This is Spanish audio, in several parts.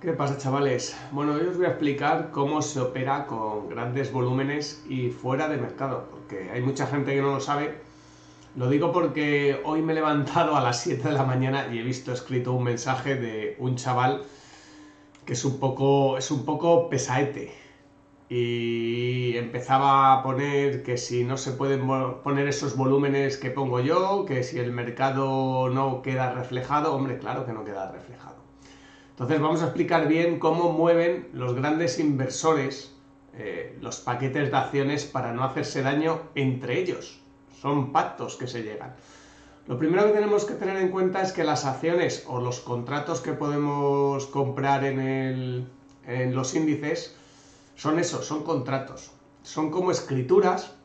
¿Qué pasa, chavales? Bueno, hoy os voy a explicar cómo se opera con grandes volúmenes y fuera de mercado, porque hay mucha gente que no lo sabe. Lo digo porque hoy me he levantado a las 7 de la mañana y he visto escrito un mensaje de un chaval que es un poco pesaete. Y empezaba a poner que si no se pueden poner esos volúmenes que pongo yo, que si el mercado no queda reflejado. Hombre, claro que no queda reflejado. Entonces vamos a explicar bien cómo mueven los grandes inversores los paquetes de acciones para no hacerse daño entre ellos. Son pactos que se llegan. Lo primero que tenemos que tener en cuenta es que las acciones o los contratos que podemos comprar en los índices son eso, son contratos. Son como escrituras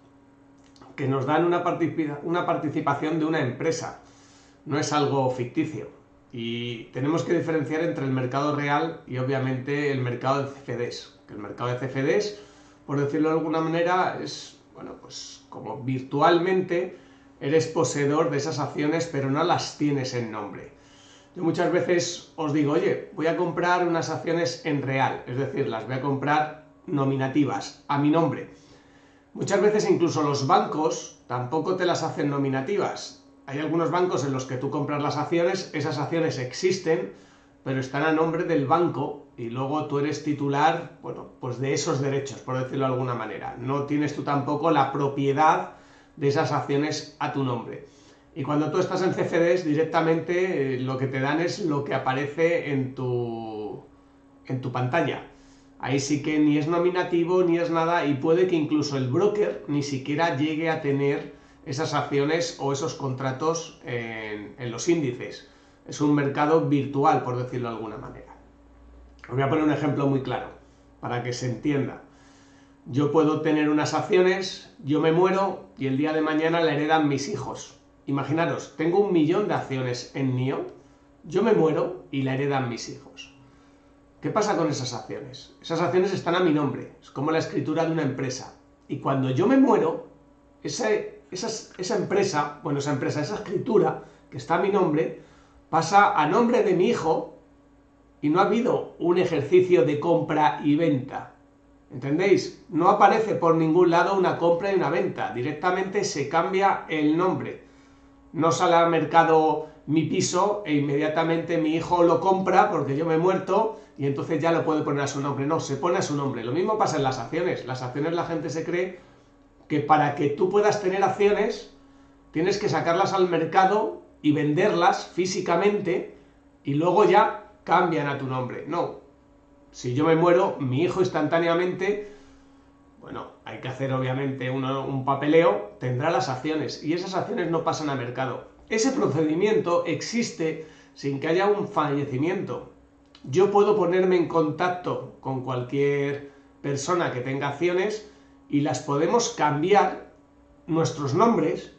que nos dan una participación de una empresa. No es algo ficticio. Y tenemos que diferenciar entre el mercado real y obviamente el mercado de CFDs. Que el mercado de CFDs, por decirlo de alguna manera, es, bueno, pues como virtualmente eres poseedor de esas acciones, pero no las tienes en nombre. Yo muchas veces os digo, oye, voy a comprar unas acciones en real, es decir, las voy a comprar nominativas, a mi nombre. Muchas veces incluso los bancos tampoco te las hacen nominativas. Hay algunos bancos en los que tú compras las acciones, esas acciones existen, pero están a nombre del banco y luego tú eres titular, bueno, pues de esos derechos, por decirlo de alguna manera. No tienes tú tampoco la propiedad de esas acciones a tu nombre. Y cuando tú estás en CFDs, directamente lo que te dan es lo que aparece en tu pantalla. Ahí sí que ni es nominativo ni es nada, y puede que incluso el broker ni siquiera llegue a tener esas acciones o esos contratos en los índices. Es un mercado virtual, por decirlo de alguna manera. Os voy a poner un ejemplo muy claro para que se entienda. Yo puedo tener unas acciones, yo me muero y el día de mañana la heredan mis hijos. Imaginaros, tengo 1.000.000 de acciones en NIO, yo me muero y la heredan mis hijos. ¿Qué pasa con esas acciones? Esas acciones están a mi nombre, es como la escritura de una empresa. Y cuando yo me muero, esa empresa, esa escritura que está a mi nombre, pasa a nombre de mi hijo y no ha habido un ejercicio de compra y venta. ¿Entendéis? No aparece por ningún lado una compra y una venta. Directamente se cambia el nombre. No sale al mercado mi piso e inmediatamente mi hijo lo compra porque yo me he muerto y entonces ya lo puede poner a su nombre. No, se pone a su nombre. Lo mismo pasa en las acciones. Las acciones, la gente se cree que para que tú puedas tener acciones tienes que sacarlas al mercado y venderlas físicamente y luego ya cambian a tu nombre. No. Si yo me muero, mi hijo instantáneamente, bueno, hay que hacer obviamente un papeleo, tendrá las acciones y esas acciones no pasan a mercado. Ese procedimiento existe sin que haya un fallecimiento. Yo puedo ponerme en contacto con cualquier persona que tenga acciones y las podemos cambiar nuestros nombres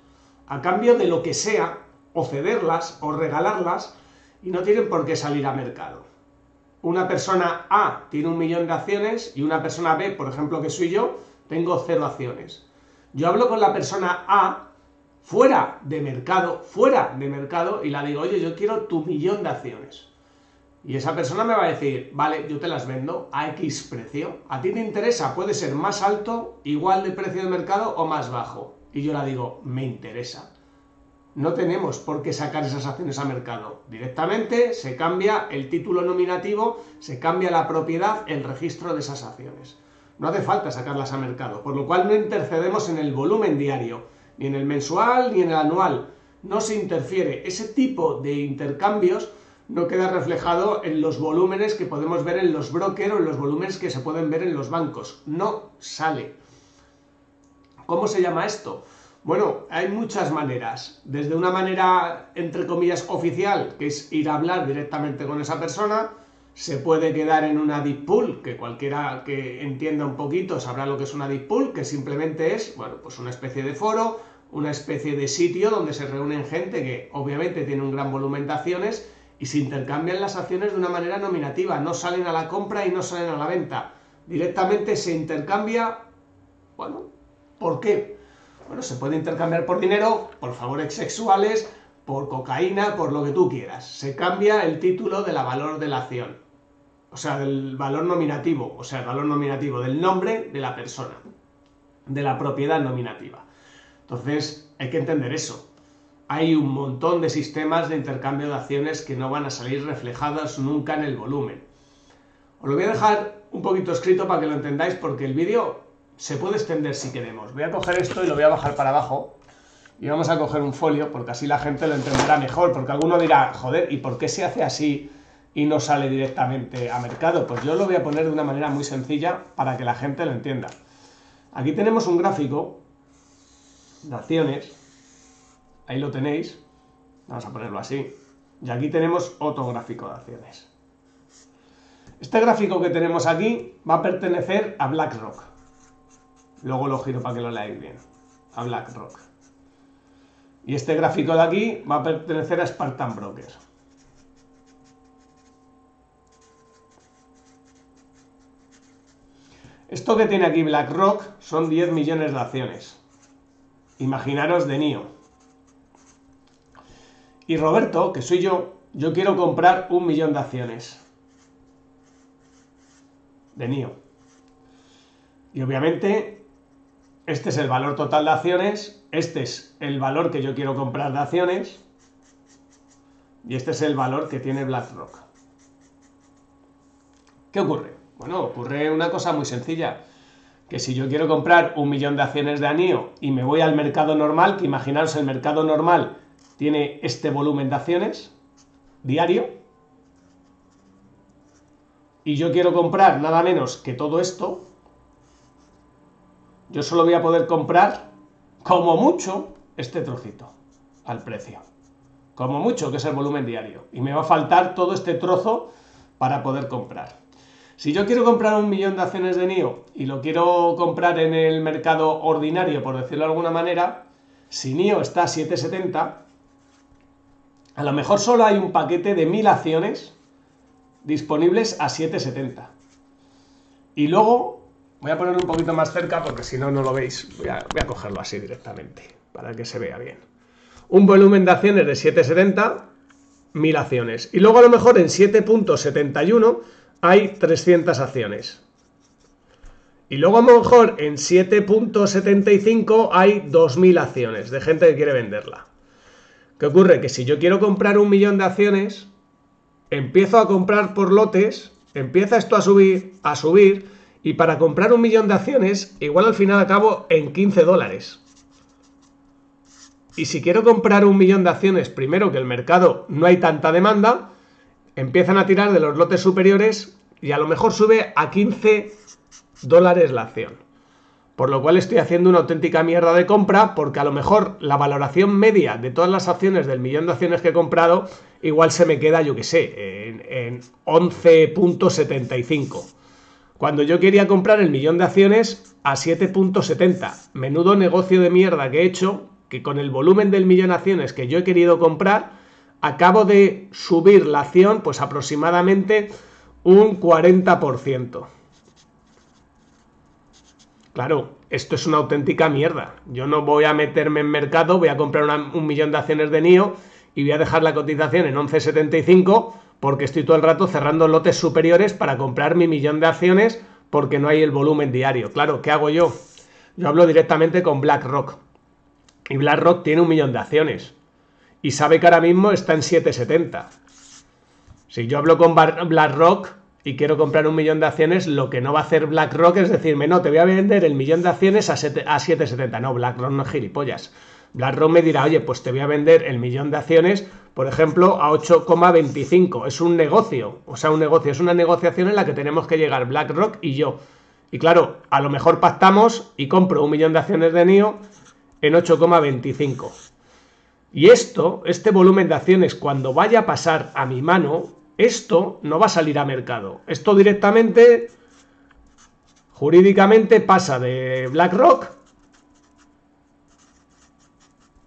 a cambio de lo que sea, o cederlas o regalarlas, y no tienen por qué salir a mercado. Una persona A tiene 1.000.000 de acciones y una persona B, por ejemplo, que soy yo, tengo 0 acciones. Yo hablo con la persona A fuera de mercado, y la digo, oye, yo quiero tu 1.000.000 de acciones. Y esa persona me va a decir, vale, yo te las vendo a X precio. ¿A ti te interesa? Puede ser más alto, igual de precio de mercado o más bajo. Y yo la digo, me interesa. No tenemos por qué sacar esas acciones a mercado. Directamente se cambia el título nominativo, se cambia la propiedad, el registro de esas acciones. No hace falta sacarlas a mercado, por lo cual no intercedemos en el volumen diario, ni en el mensual ni en el anual. No se interfiere. Ese tipo de intercambios no queda reflejado en los volúmenes que podemos ver en los brokers o en los volúmenes que se pueden ver en los bancos. No sale. ¿Cómo se llama esto? Bueno, hay muchas maneras. Desde una manera, entre comillas, oficial, que es ir a hablar directamente con esa persona. Se puede quedar en una deep pool, que cualquiera que entienda un poquito sabrá lo que es una deep pool, que simplemente es, bueno, pues una especie de foro, una especie de sitio donde se reúnen gente que obviamente tiene un gran volumen de acciones y se intercambian las acciones de una manera nominativa. No salen a la compra y no salen a la venta. Directamente se intercambia, bueno, ¿por qué? Bueno, se puede intercambiar por dinero, por favores sexuales, por cocaína, por lo que tú quieras. Se cambia el título de la valor de la acción. o sea, del valor nominativo, o sea, el valor nominativo del nombre de la persona, de la propiedad nominativa. Entonces, hay que entender eso. Hay un montón de sistemas de intercambio de acciones que no van a salir reflejadas nunca en el volumen. Os lo voy a dejar un poquito escrito para que lo entendáis, porque el vídeo se puede extender si queremos. Voy a coger esto y lo voy a bajar para abajo. Y vamos a coger un folio, porque así la gente lo entenderá mejor. Porque alguno dirá, joder, ¿y por qué se hace así y no sale directamente a mercado? Pues yo lo voy a poner de una manera muy sencilla para que la gente lo entienda. Aquí tenemos un gráfico de acciones. Ahí lo tenéis. Vamos a ponerlo así. Y aquí tenemos otro gráfico de acciones. Este gráfico que tenemos aquí va a pertenecer a BlackRock. Luego lo giro para que lo leáis bien. A BlackRock. Y este gráfico de aquí va a pertenecer a Spartan Broker. Esto que tiene aquí BlackRock son 10 millones de acciones. Imaginaros de NIO. Y Roberto, que soy yo quiero comprar 1 millón de acciones de NIO. Y obviamente este es el valor total de acciones, este es el valor que yo quiero comprar de acciones y este es el valor que tiene BlackRock. ¿Qué ocurre? Bueno, ocurre una cosa muy sencilla, que si yo quiero comprar 1 millón de acciones de NIO y me voy al mercado normal, que imaginaros el mercado normal tiene este volumen de acciones diario, y yo quiero comprar nada menos que todo esto, yo solo voy a poder comprar, como mucho, este trocito al precio. Como mucho, que es el volumen diario. Y me va a faltar todo este trozo para poder comprar. Si yo quiero comprar 1 millón de acciones de NIO y lo quiero comprar en el mercado ordinario, por decirlo de alguna manera, si NIO está a 7,70, a lo mejor solo hay un paquete de 1000 acciones disponibles a 7,70. Y luego, voy a ponerlo un poquito más cerca porque si no, no lo veis. Voy a cogerlo así directamente para que se vea bien. Un volumen de acciones de 7,70, 1000 acciones. Y luego a lo mejor en 7,71 hay 300 acciones. Y luego a lo mejor en 7,75 hay 2000 acciones de gente que quiere venderla. ¿Qué ocurre? Que si yo quiero comprar 1 millón de acciones, empiezo a comprar por lotes, empieza esto a subir, y para comprar 1 millón de acciones, igual al final acabo en $15. Y si quiero comprar 1 millón de acciones, primero que el mercado no hay tanta demanda, empiezan a tirar de los lotes superiores y a lo mejor sube a $15 la acción. Por lo cual estoy haciendo una auténtica mierda de compra, porque a lo mejor la valoración media de todas las acciones del millón de acciones que he comprado, igual se me queda, yo qué sé, en 11,75. Cuando yo quería comprar el millón de acciones a 7,70. Menudo negocio de mierda que he hecho, que con el volumen del millón de acciones que yo he querido comprar, acabo de subir la acción pues aproximadamente un 40%. Claro, esto es una auténtica mierda. Yo no voy a meterme en mercado, voy a comprar 1 millón de acciones de NIO y voy a dejar la cotización en 11,75 porque estoy todo el rato cerrando lotes superiores para comprar mi millón de acciones porque no hay el volumen diario. Claro, ¿qué hago yo? Yo hablo directamente con BlackRock. Y BlackRock tiene 1 millón de acciones. Y sabe que ahora mismo está en 7,70. Si yo hablo con BlackRock y quiero comprar 1 millón de acciones, lo que no va a hacer BlackRock es decirme, no, te voy a vender el millón de acciones a 7,70. No, BlackRock no es gilipollas. BlackRock me dirá, oye, pues te voy a vender el millón de acciones, por ejemplo, a 8,25. Es un negocio, es una negociación en la que tenemos que llegar BlackRock y yo. Y claro, a lo mejor pactamos y compro 1 millón de acciones de NIO en 8,25. Y este volumen de acciones, cuando vaya a pasar a mi mano, esto no va a salir a mercado. Esto directamente, jurídicamente, pasa de BlackRock,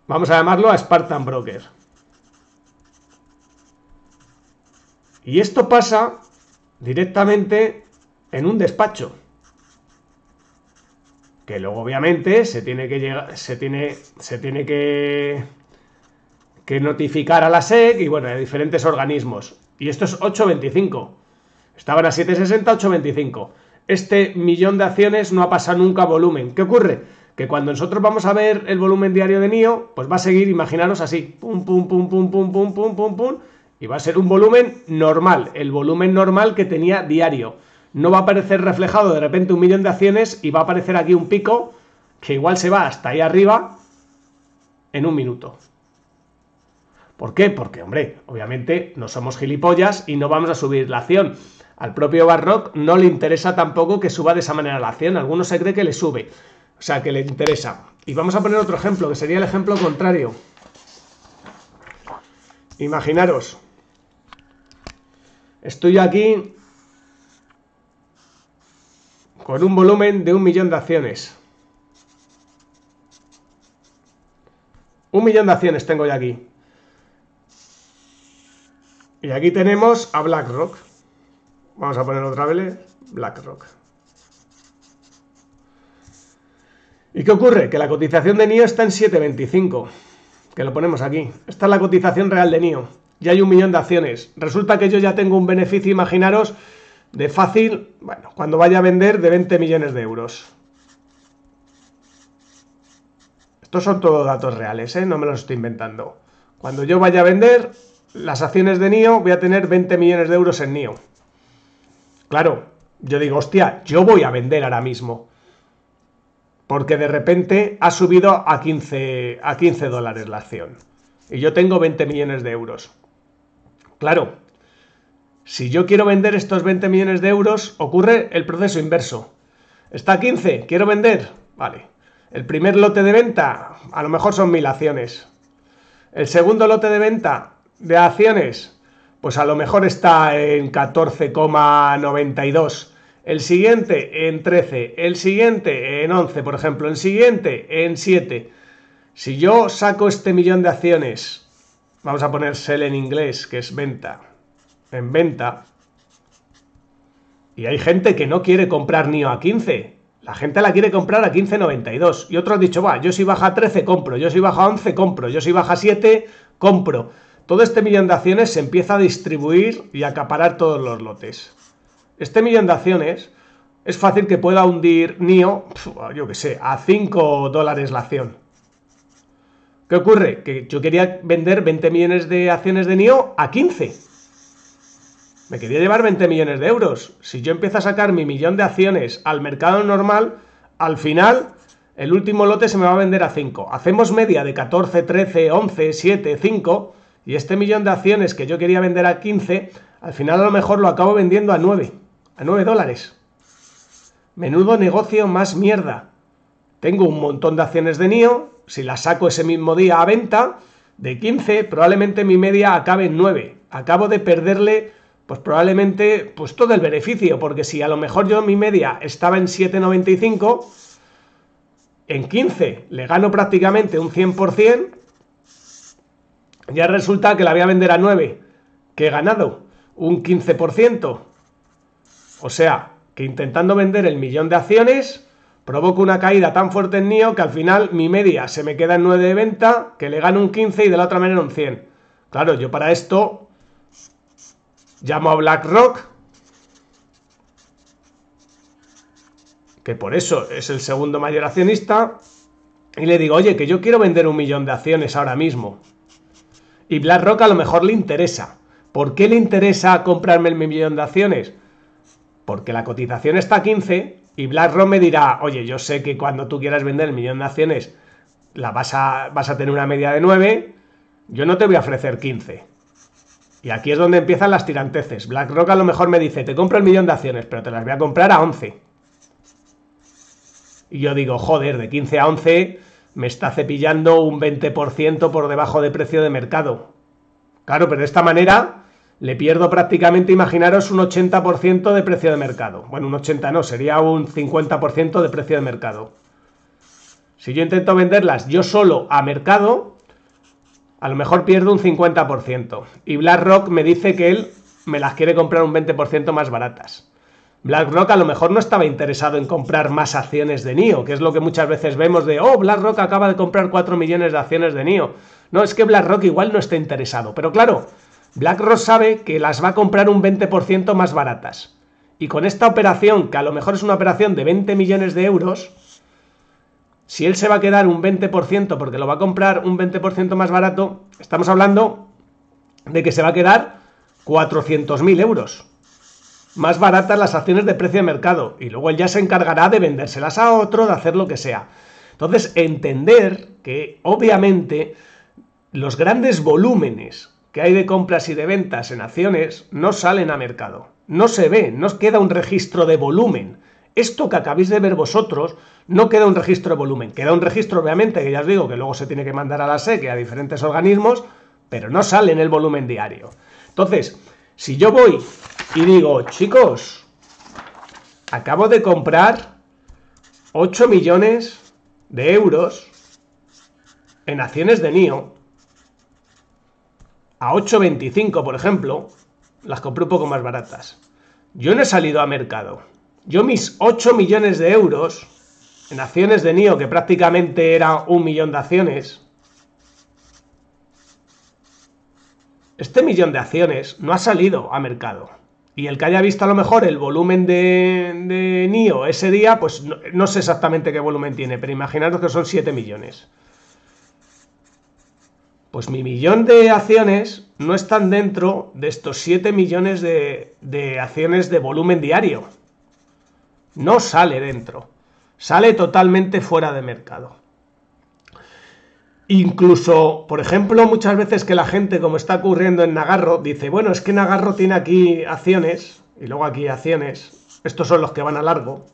vamos a llamarlo a Spartan Broker. Y esto pasa directamente en un despacho. Que luego, obviamente, se tiene que notificar a la SEC y, bueno, a diferentes organismos. Y esto es 8,25. Estaban a 7,60, 8,25. Este millón de acciones no ha pasado nunca a volumen. ¿Qué ocurre? Que cuando nosotros vamos a ver el volumen diario de NIO, pues va a seguir, imaginaros así, pum, pum, pum, pum, pum, pum, pum, pum, pum, y va a ser un volumen normal, el volumen normal que tenía diario. No va a aparecer reflejado de repente un millón de acciones y va a aparecer aquí un pico que igual se va hasta ahí arriba en un minuto. ¿Por qué? Porque, hombre, obviamente no somos gilipollas y no vamos a subir la acción. Al propio BlackRock no le interesa tampoco que suba de esa manera la acción. Algunos se cree que le sube, o sea, que le interesa. Y vamos a poner otro ejemplo, que sería el ejemplo contrario. Imaginaros, estoy aquí con un volumen de 1 millón de acciones. 1 millón de acciones tengo ya aquí. Y aquí tenemos a BlackRock. Vamos a poner otra vez BlackRock. ¿Y qué ocurre? Que la cotización de NIO está en 7,25. Que lo ponemos aquí. Esta es la cotización real de NIO. Ya hay 1 millón de acciones. Resulta que yo ya tengo un beneficio, imaginaros, de fácil, bueno, cuando vaya a vender, de 20 millones de euros. Estos son todos datos reales, ¿eh? No me los estoy inventando. Cuando yo vaya a vender las acciones de NIO, voy a tener 20 millones de euros en NIO. Claro, yo digo, hostia, yo voy a vender ahora mismo. Porque de repente ha subido a 15 dólares la acción. Y yo tengo 20 millones de euros. Claro, si yo quiero vender estos 20 millones de euros, ocurre el proceso inverso. Está a 15, quiero vender. Vale. El primer lote de venta, a lo mejor son 1000 acciones. El segundo lote de venta de acciones, pues a lo mejor está en 14,92. El siguiente en 13, el siguiente en 11, por ejemplo, el siguiente en 7. Si yo saco este millón de acciones, vamos a poner sell en inglés, que es venta, en venta, y hay gente que no quiere comprar NIO a 15, la gente la quiere comprar a 15,92, y otros han dicho, va, yo si baja a 13 compro, yo si baja a 11 compro, yo si baja a 7 compro. Todo este millón de acciones se empieza a distribuir y a acaparar todos los lotes. Este millón de acciones es fácil que pueda hundir NIO, yo que sé, a 5 dólares la acción. ¿Qué ocurre? Que yo quería vender 20 millones de acciones de NIO a 15. Me quería llevar 20 millones de euros. Si yo empiezo a sacar mi millón de acciones al mercado normal, al final el último lote se me va a vender a 5. Hacemos media de 14, 13, 11, 7, 5... y este millón de acciones que yo quería vender a 15, al final a lo mejor lo acabo vendiendo a 9 dólares. Menudo negocio más mierda. Tengo un montón de acciones de NIO, si las saco ese mismo día a venta, de 15, probablemente mi media acabe en 9. Acabo de perderle, pues probablemente, pues todo el beneficio, porque si a lo mejor yo mi media estaba en 7,95, en 15 le gano prácticamente un 100%, ya resulta que la voy a vender a 9, que he ganado un 15%. O sea, que intentando vender el millón de acciones, provoco una caída tan fuerte en NIO que al final mi media se me queda en 9 de venta, que le gano un 15 y de la otra manera un 100. Claro, yo para esto llamo a BlackRock, que por eso es el segundo mayor accionista, y le digo, oye, que yo quiero vender 1 millón de acciones ahora mismo. Y BlackRock a lo mejor le interesa. ¿Por qué le interesa comprarme el millón de acciones? Porque la cotización está a 15 y BlackRock me dirá, oye, yo sé que cuando tú quieras vender el millón de acciones vas a tener una media de 9, yo no te voy a ofrecer 15. Y aquí es donde empiezan las tiranteces. BlackRock a lo mejor me dice, te compro el millón de acciones, pero te las voy a comprar a 11. Y yo digo, joder, de 15 a 11... me está cepillando un 20% por debajo de precio de mercado. Claro, pero de esta manera le pierdo prácticamente, imaginaros, un 80% de precio de mercado. Bueno, un 80 no, sería un 50% de precio de mercado. Si yo intento venderlas yo solo a mercado, a lo mejor pierdo un 50%. Y BlackRock me dice que él me las quiere comprar un 20% más baratas. BlackRock a lo mejor no estaba interesado en comprar más acciones de NIO, que es lo que muchas veces vemos de, oh, BlackRock acaba de comprar 4 millones de acciones de NIO. No, es que BlackRock igual no está interesado. Pero claro, BlackRock sabe que las va a comprar un 20% más baratas. Y con esta operación, que a lo mejor es una operación de 20 millones de euros, si él se va a quedar un 20% porque lo va a comprar un 20% más barato, estamos hablando de que se va a quedar 400.000 euros. Más baratas las acciones de precio de mercado. Y luego él ya se encargará de vendérselas a otro, de hacer lo que sea. Entonces, entender que obviamente los grandes volúmenes que hay de compras y de ventas en acciones no salen a mercado. No se ve, no queda un registro de volumen. Esto que acabáis de ver vosotros no queda un registro de volumen. Queda un registro, obviamente, que ya os digo que luego se tiene que mandar a la SEC y a diferentes organismos, pero no sale en el volumen diario. Entonces, si yo voy y digo, chicos, acabo de comprar 8 millones de euros en acciones de NIO, a 8,25 por ejemplo, las compré un poco más baratas. Yo no he salido a mercado. Yo mis 8 millones de euros en acciones de NIO, que prácticamente era 1 millón de acciones, este millón de acciones no ha salido a mercado. Y el que haya visto a lo mejor el volumen de NIO ese día, pues no sé exactamente qué volumen tiene, pero imaginaros que son 7 millones. Pues mi millón de acciones no están dentro de estos 7 millones de acciones de volumen diario. No sale dentro. Sale totalmente fuera de mercado. Incluso, por ejemplo, muchas veces que la gente, como está ocurriendo en Nagarro, dice, bueno, es que Nagarro tiene aquí acciones, y luego aquí acciones, estos son los que van a largo,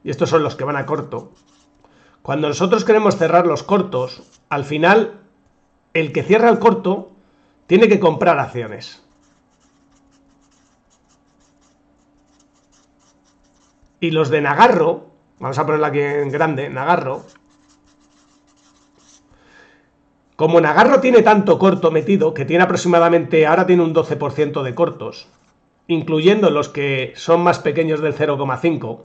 y estos son los que van a corto. Cuando nosotros queremos cerrar los cortos, al final, el que cierra el corto tiene que comprar acciones. Y los de Nagarro, vamos a ponerlo aquí en grande, Nagarro, como Nagarro tiene tanto corto metido, que tiene aproximadamente, ahora tiene un 12% de cortos, incluyendo los que son más pequeños del 0,5,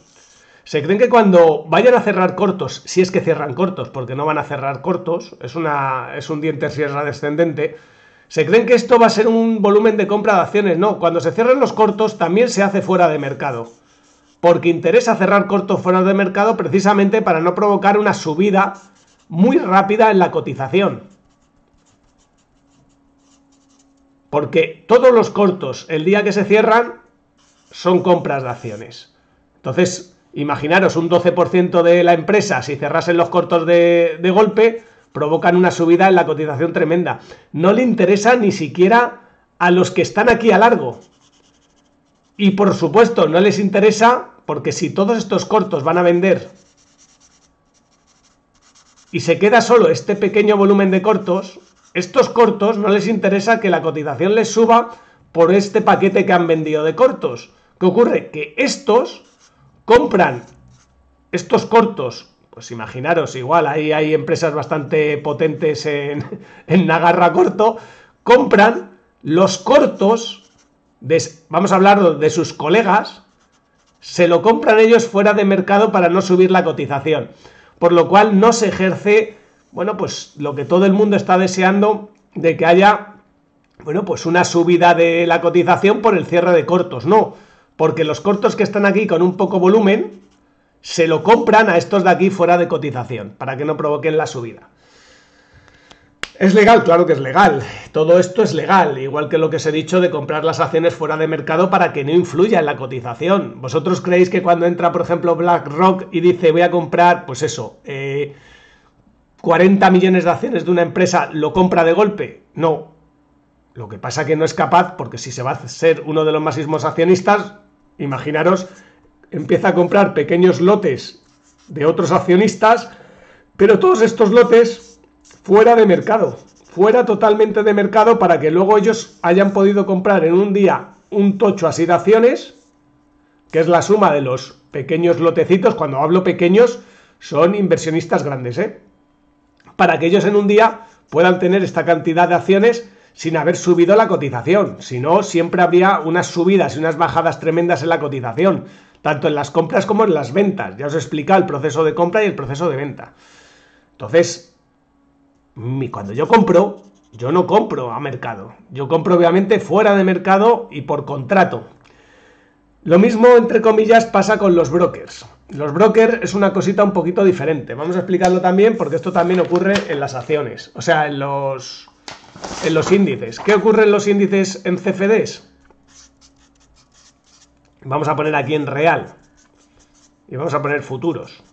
se creen que cuando vayan a cerrar cortos, si es que cierran cortos, porque no van a cerrar cortos, es un diente sierra descendente, se creen que esto va a ser un volumen de compra de acciones. No, cuando se cierran los cortos también se hace fuera de mercado, porque interesa cerrar cortos fuera de mercado precisamente para no provocar una subida muy rápida en la cotización. Porque todos los cortos, el día que se cierran, son compras de acciones. Entonces, imaginaros un 12% de la empresa, si cerrasen los cortos de golpe, provocan una subida en la cotización tremenda. No le interesa ni siquiera a los que están aquí a largo. Y por supuesto, no les interesa, porque si todos estos cortos van a vender y se queda solo este pequeño volumen de cortos, estos cortos no les interesa que la cotización les suba por este paquete que han vendido de cortos. ¿Qué ocurre? Que estos compran estos cortos, pues imaginaros, igual ahí hay empresas bastante potentes en Nagarra corto, compran los cortos, vamos a hablar de sus colegas, se lo compran ellos fuera de mercado para no subir la cotización, por lo cual no se ejerce, bueno, pues lo que todo el mundo está deseando, de que haya, bueno, pues una subida de la cotización por el cierre de cortos. No, porque los cortos que están aquí con un poco volumen se lo compran a estos de aquí fuera de cotización, para que no provoquen la subida. ¿Es legal? Claro que es legal. Todo esto es legal, igual que lo que os he dicho de comprar las acciones fuera de mercado para que no influya en la cotización. ¿Vosotros creéis que cuando entra, por ejemplo, BlackRock y dice voy a comprar, pues eso, 40 millones de acciones de una empresa, lo compra de golpe? No. Lo que pasa que no es capaz, porque si se va a ser uno de los máximos accionistas, imaginaros, empieza a comprar pequeños lotes de otros accionistas, pero todos estos lotes fuera de mercado, fuera totalmente de mercado, para que luego ellos hayan podido comprar en un día un tocho así de acciones, que es la suma de los pequeños lotecitos. Cuando hablo pequeños, son inversionistas grandes, para que ellos en un día puedan tener esta cantidad de acciones sin haber subido la cotización. Si no, siempre habría unas subidas y unas bajadas tremendas en la cotización, tanto en las compras como en las ventas. Ya os he explicado el proceso de compra y el proceso de venta. Entonces, cuando yo compro, Yo no compro a mercado. Yo compro obviamente fuera de mercado y por contrato. Lo mismo, entre comillas, pasa con los brokers. Los brokers es una cosita un poquito diferente. Vamos a explicarlo también porque esto también ocurre en las acciones. O sea, en los índices. ¿Qué ocurre en los índices en CFDs? Vamos a poner aquí en real. Y vamos a poner futuros.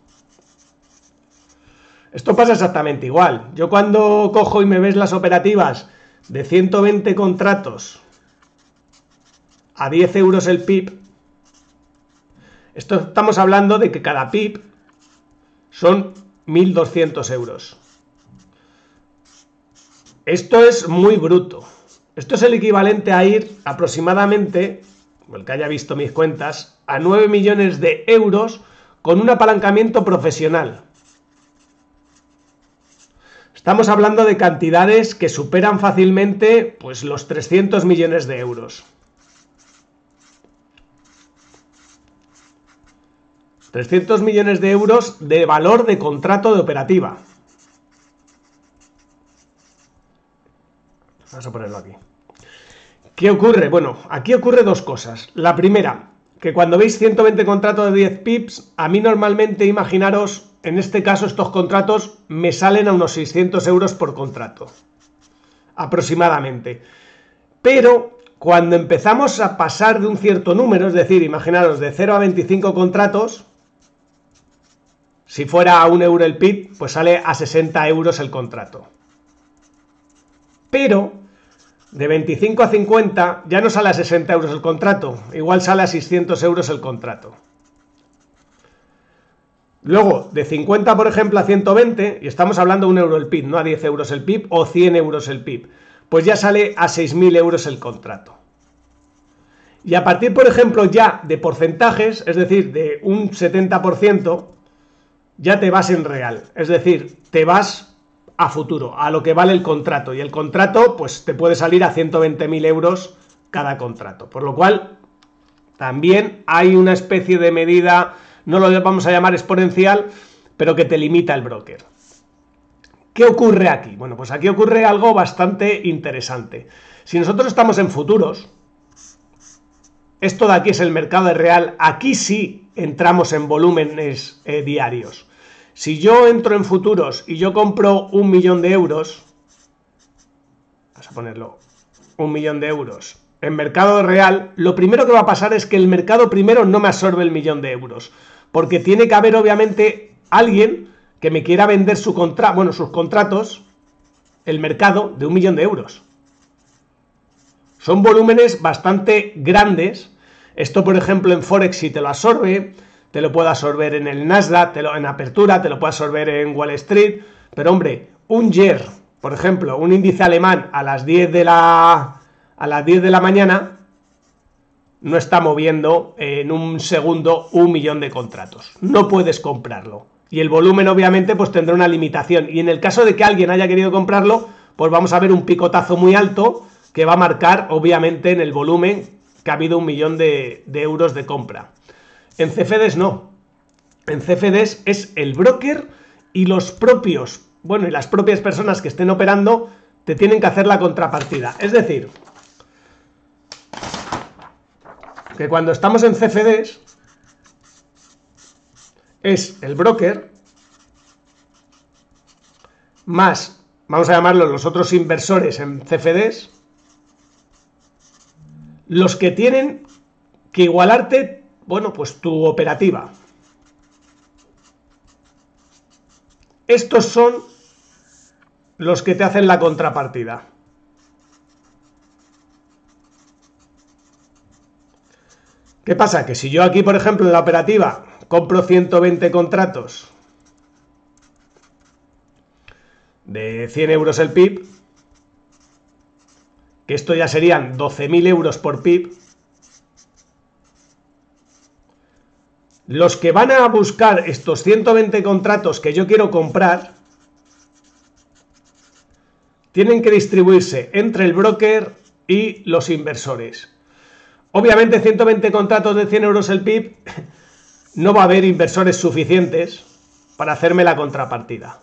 Esto pasa exactamente igual. Yo cuando cojo y me ves las operativas de 120 contratos a 10 euros el pip, estamos hablando de que cada pip son 1.200 euros. Esto es muy bruto. Esto es el equivalente a ir aproximadamente, el que haya visto mis cuentas, a 9 millones de euros con un apalancamiento profesional. Estamos hablando de cantidades que superan fácilmente pues, los 300 millones de euros. 300 millones de euros de valor de contrato de operativa. Vamos a ponerlo aquí. ¿Qué ocurre? Bueno, aquí ocurre dos cosas. La primera, que cuando veis 120 contratos de 10 pips, a mí normalmente, imaginaros, en este caso estos contratos me salen a unos 600 euros por contrato, aproximadamente. Pero cuando empezamos a pasar de un cierto número, es decir, imaginaros de 0 a 25 contratos, si fuera a 1 euro el pip, pues sale a 60 euros el contrato. Pero de 25 a 50 ya no sale a 60 euros el contrato, igual sale a 600 euros el contrato. Luego, de 50, por ejemplo, a 120, y estamos hablando de 1 euro el pip, no a 10 euros el pip o 100 euros el pip, pues ya sale a 6.000 euros el contrato. Y a partir, por ejemplo, ya de porcentajes, es decir, de un 70%, ya te vas en real, es decir, te vas a futuro, a lo que vale el contrato, y el contrato pues te puede salir a 120.000 euros cada contrato, por lo cual también hay una especie de medida, no lo vamos a llamar exponencial, pero que te limita el broker. ¿Qué ocurre aquí? Bueno, pues aquí ocurre algo bastante interesante. Si nosotros estamos en futuros, esto de aquí es el mercado real, aquí sí entramos en volúmenes diarios. Si yo entro en futuros y yo compro 1 millón de euros, vamos a ponerlo, 1 millón de euros, en mercado real, lo primero que va a pasar es que el mercado primero no me absorbe el millón de euros, porque tiene que haber obviamente alguien que me quiera vender sus contratos, el mercado de 1 millón de euros. Son volúmenes bastante grandes. Esto, por ejemplo, en Forex sí te lo absorbe, te lo puede absorber en el Nasdaq, en apertura, te lo puede absorber en Wall Street, pero hombre, un YER, por ejemplo, un índice alemán a las 10 de la mañana, no está moviendo en un segundo 1 millón de contratos. No puedes comprarlo. Y el volumen, obviamente, pues tendrá una limitación. Y en el caso de que alguien haya querido comprarlo, pues vamos a ver un picotazo muy alto que va a marcar, obviamente, en el volumen que ha habido 1 millón de euros de compra. En CFDs no. En CFDs es el broker y los propios, y las propias personas que estén operando te tienen que hacer la contrapartida. Es decir, que cuando estamos en CFDs es el broker más, vamos a llamarlo, los otros inversores en CFDs, los que tienen que igualarte, pues tu operativa. Estos son los que te hacen la contrapartida. ¿Qué pasa? Que si yo aquí, por ejemplo, en la operativa compro 120 contratos de 100 euros el pip, que esto ya serían 12.000 euros por pip, los que van a buscar estos 120 contratos que yo quiero comprar tienen que distribuirse entre el broker y los inversores. Obviamente 120 contratos de 100 euros el pip, no va a haber inversores suficientes para hacerme la contrapartida.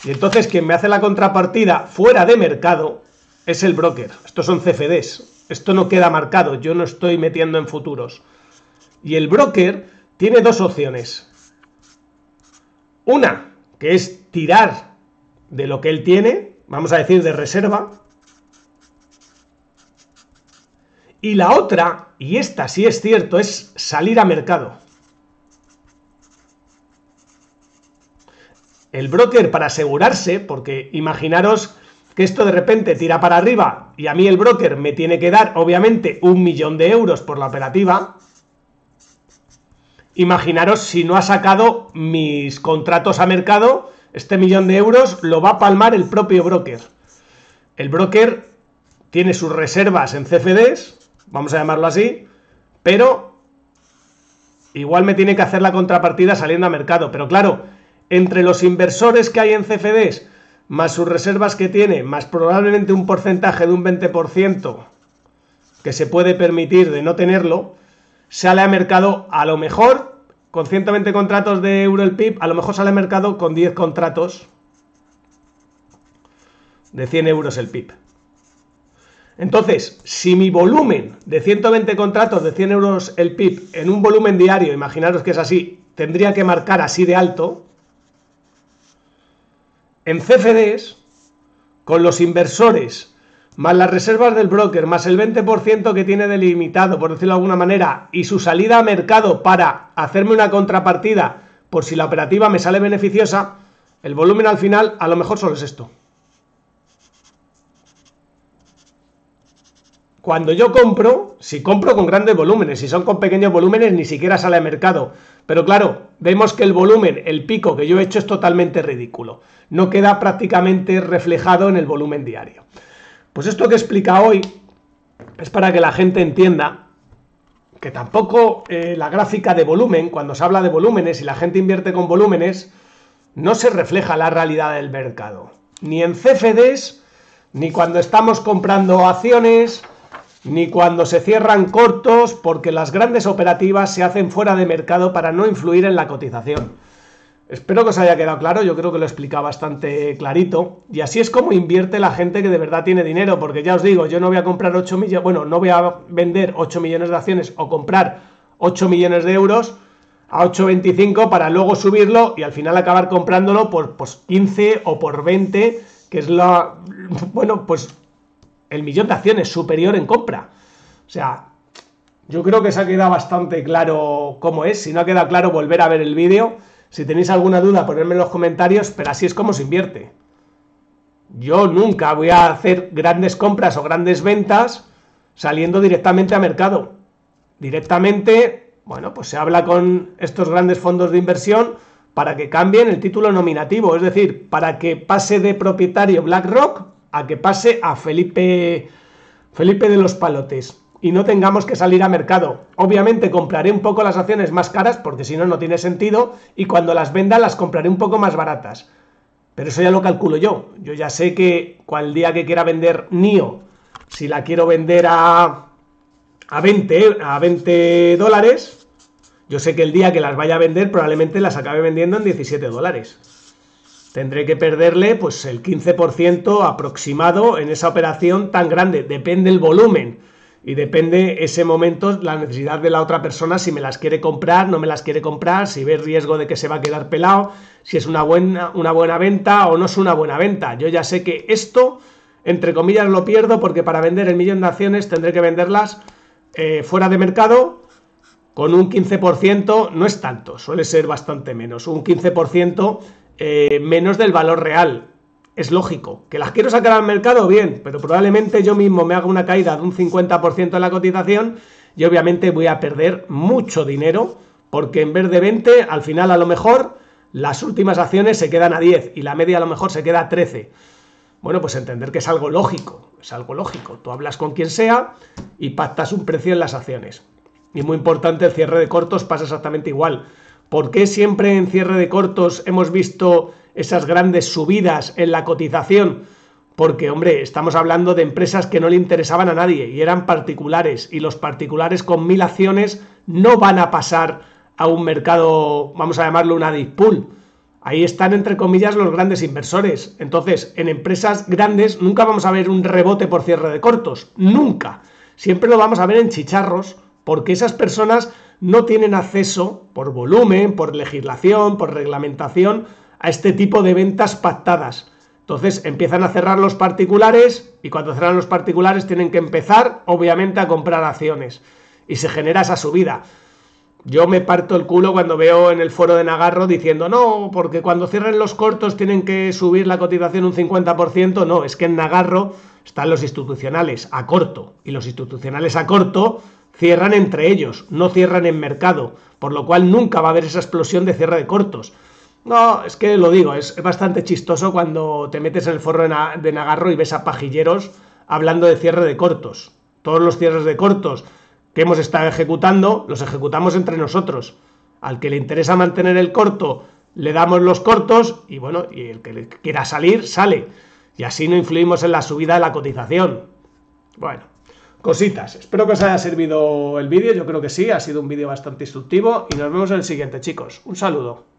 Y entonces quien me hace la contrapartida fuera de mercado es el broker. Estos son CFDs. Esto no queda marcado. Yo no estoy metiendo en futuros. Y el broker tiene dos opciones. Una, que es tirar de lo que él tiene, vamos a decir de reserva. Y la otra, y esta sí es cierto, es salir a mercado. El broker, para asegurarse, porque imaginaros que esto de repente tira para arriba y a mí el broker me tiene que dar, obviamente, 1 millón de euros por la operativa. Imaginaros si no ha sacado mis contratos a mercado, este 1 millón de euros lo va a palmar el propio broker. El broker tiene sus reservas en CFDs, vamos a llamarlo así, pero igual me tiene que hacer la contrapartida saliendo a mercado. Pero claro, entre los inversores que hay en CFDs, más sus reservas que tiene, más probablemente un porcentaje de un 20% que se puede permitir de no tenerlo, sale a mercado a lo mejor con 120 contratos de euro el PIB, a lo mejor sale a mercado con 10 contratos de 100 euros el PIB. Entonces, si mi volumen de 120 contratos de 100 euros el PIB en un volumen diario, imaginaros que es así, tendría que marcar así de alto, en CFDs, con los inversores, más las reservas del broker, más el 20% que tiene delimitado, por decirlo de alguna manera, y su salida a mercado para hacerme una contrapartida por si la operativa me sale beneficiosa, el volumen al final a lo mejor solo es esto. Cuando yo compro, si compro con grandes volúmenes, si son con pequeños volúmenes, ni siquiera sale a mercado. Pero claro, vemos que el volumen, el pico que yo he hecho es totalmente ridículo. No queda prácticamente reflejado en el volumen diario. Pues esto que he explicado hoy es para que la gente entienda que tampoco la gráfica de volumen, cuando se habla de volúmenes y la gente invierte con volúmenes, no se refleja la realidad del mercado. Ni en CFDs, ni cuando estamos comprando acciones, ni cuando se cierran cortos, porque las grandes operativas se hacen fuera de mercado para no influir en la cotización. Espero que os haya quedado claro, yo creo que lo he explicado bastante clarito, y así es como invierte la gente que de verdad tiene dinero, porque ya os digo, yo no voy a comprar 8 millones, bueno, no voy a vender 8 millones de acciones o comprar 8 millones de euros a 8,25 para luego subirlo y al final acabar comprándolo por 15 o por 20, que es la, bueno, pues el millón de acciones superior en compra. O sea, yo creo que se ha quedado bastante claro cómo es. Si no ha quedado claro, volver a ver el vídeo. Si tenéis alguna duda, ponedme en los comentarios, pero así es como se invierte. Yo nunca voy a hacer grandes compras o grandes ventas saliendo directamente a mercado. Directamente, bueno, pues se habla con estos grandes fondos de inversión para que cambien el título nominativo, es decir, para que pase de propietario BlackRock a que pase a Felipe de los Palotes y no tengamos que salir a mercado. Obviamente compraré un poco las acciones más caras porque si no, no tiene sentido, y cuando las venda las compraré un poco más baratas. Pero eso ya lo calculo yo. Yo ya sé que el día que quiera vender NIO, si la quiero vender a 20 dólares, yo sé que el día que las vaya a vender probablemente las acabe vendiendo en 17 dólares. Tendré que perderle pues el 15% aproximado en esa operación tan grande. Depende el volumen y depende ese momento la necesidad de la otra persona, si me las quiere comprar, no me las quiere comprar, si ve riesgo de que se va a quedar pelado, si es una buena venta o no es una buena venta. Yo ya sé que esto, entre comillas, lo pierdo porque para vender el millón de acciones tendré que venderlas fuera de mercado con un 15%, no es tanto, suele ser bastante menos, un 15% menos del valor real. Es lógico, que las quiero sacar al mercado, bien, pero probablemente yo mismo me haga una caída de un 50% en la cotización y obviamente voy a perder mucho dinero, porque en vez de 20, al final a lo mejor las últimas acciones se quedan a 10 y la media a lo mejor se queda a 13. Bueno, pues entender que es algo lógico, es algo lógico. Tú hablas con quien sea y pactas un precio en las acciones. Y muy importante, el cierre de cortos pasa exactamente igual. ¿Por qué siempre en cierre de cortos hemos visto esas grandes subidas en la cotización? Porque, hombre, estamos hablando de empresas que no le interesaban a nadie y eran particulares, y los particulares con 1000 acciones no van a pasar a un mercado, vamos a llamarlo una deep pool, Ahí están, entre comillas, los grandes inversores. Entonces, en empresas grandes nunca vamos a ver un rebote por cierre de cortos. Nunca. Siempre lo vamos a ver en chicharros, porque esas personas no tienen acceso, por volumen, por legislación, por reglamentación, a este tipo de ventas pactadas. Entonces empiezan a cerrar los particulares y cuando cerran los particulares tienen que empezar, obviamente, a comprar acciones. Y se genera esa subida. Yo me parto el culo cuando veo en el foro de Nagarro diciendo no, porque cuando cierren los cortos tienen que subir la cotización un 50%. No, es que en Nagarro están los institucionales a corto y los institucionales a corto cierran entre ellos, no cierran en mercado, por lo cual nunca va a haber esa explosión de cierre de cortos. No, es que lo digo, es bastante chistoso cuando te metes en el foro de Nagarro y ves a pajilleros hablando de cierre de cortos. Todos los cierres de cortos que hemos estado ejecutando, los ejecutamos entre nosotros. Al que le interesa mantener el corto, le damos los cortos y bueno, y el que quiera salir, sale. Y así no influimos en la subida de la cotización. Bueno, cositas. Espero que os haya servido el vídeo, yo creo que sí, ha sido un vídeo bastante instructivo y nos vemos en el siguiente, chicos. Un saludo.